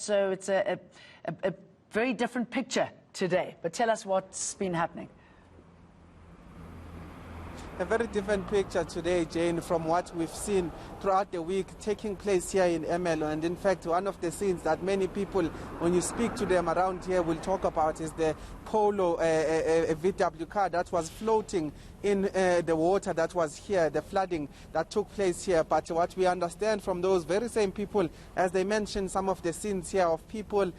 So it's a very different picture today. But tell us what's been happening. A very different picture today, Jane, from what we've seen throughout the week taking place here in Ermelo. And in fact, one of the scenes that many people, when you speak to them around here, will talk about is the Polo a VW car that was floating in the water that was here, the flooding that took place here. But what we understand from those very same people, as they mentioned some of the scenes here of people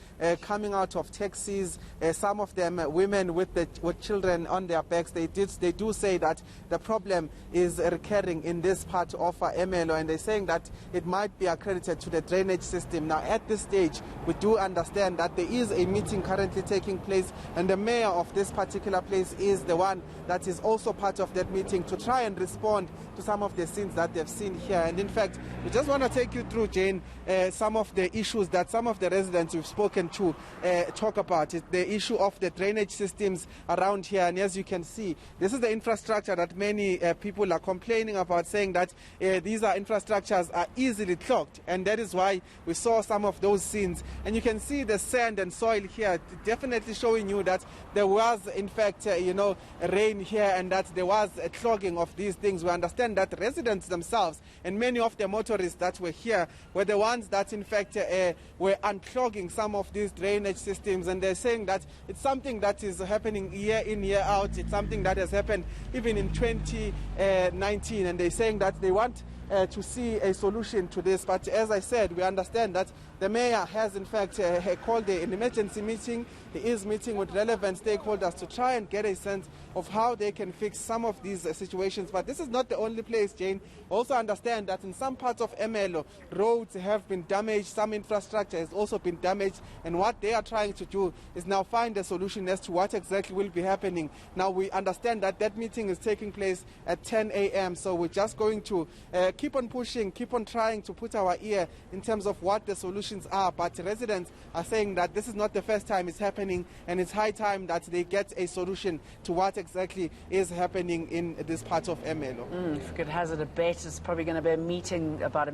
coming out of taxis, some of them women with children on their backs, they do say that the problem is recurring in this part of Ermelo, and they're saying that it might be accredited to the drainage system. Now, at this stage, we do understand that there is a meeting currently taking place, and the mayor of this particular place is the one that is also part of that meeting to try and respond to some of the scenes that they've seen here. And in fact, we just want to take you through, Jane, some of the issues that some of the residents we've spoken to talk about. It's the issue of the drainage systems around here, and as you can see, this is the infrastructure that many people are complaining about, saying that these infrastructures are easily clogged, and that is why we saw some of those scenes. And you can see the sand and soil here, definitely showing you that there was in fact rain here, and that there was a clogging of these things. We understand that residents themselves and many of the motorists that were here were the ones that in fact were unclogging some of these drainage systems, and they're saying that it's something that is happening year in, year out. It's something that has happened even in 2019, and they're saying that they want to see a solution to this. But as I said, we understand that the mayor has in fact called an emergency meeting. He is meeting with relevant stakeholders to try and get a sense of how they can fix some of these situations. But this is not the only place, Jane. Also understand that in some parts of Ermelo, roads have been damaged, some infrastructure has also been damaged, and what they are trying to do is now find a solution as to what exactly will be happening. Now, we understand that that meeting is taking place at 10 a.m., so we're just going to keep on pushing, keep on trying to put our ear in terms of what the solutions are. But residents are saying that this is not the first time it's happening, and it's high time that they get a solution to what exactly is happening in this part of Ermelo. If we could hazard a bet, it's probably going to be a meeting about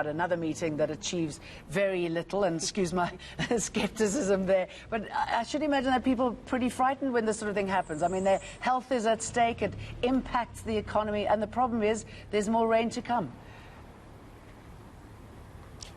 another meeting that achieves very little, and excuse my skepticism there. But I should imagine that people are pretty frightened when this sort of thing happens. I mean, their health is at stake, it impacts the economy, and the problem is there's more rain to come.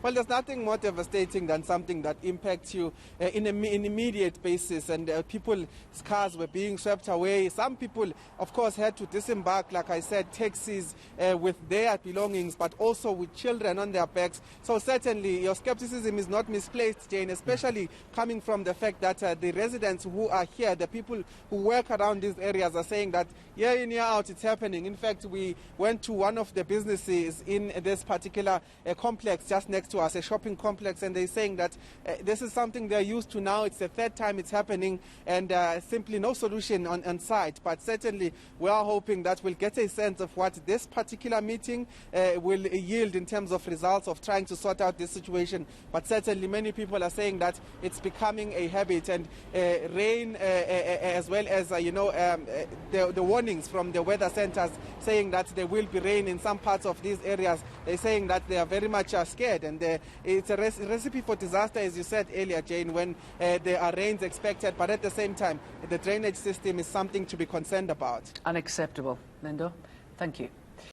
Well, there's nothing more devastating than something that impacts you in an immediate basis, and people's cars were being swept away. Some people, of course, had to disembark, like I said, taxis with their belongings, but also with children on their backs. So certainly your skepticism is not misplaced, Jane, especially coming from the fact that the residents who are here, the people who work around these areas, are saying that year in, year out it's happening. In fact, we went to one of the businesses in this particular complex just next to us, a shopping complex, and they're saying that this is something they're used to now. It's the third time it's happening, and simply no solution on site. But certainly we are hoping that we'll get a sense of what this particular meeting will yield in terms of results of trying to sort out this situation. But certainly many people are saying that it's becoming a habit, and rain as well as the warnings from the weather centers saying that there will be rain in some parts of these areas. They're saying that they are very much scared, and it's a recipe for disaster, as you said earlier, Jane, when there are rains expected. But at the same time, the drainage system is something to be concerned about. Unacceptable. Lindo, thank you.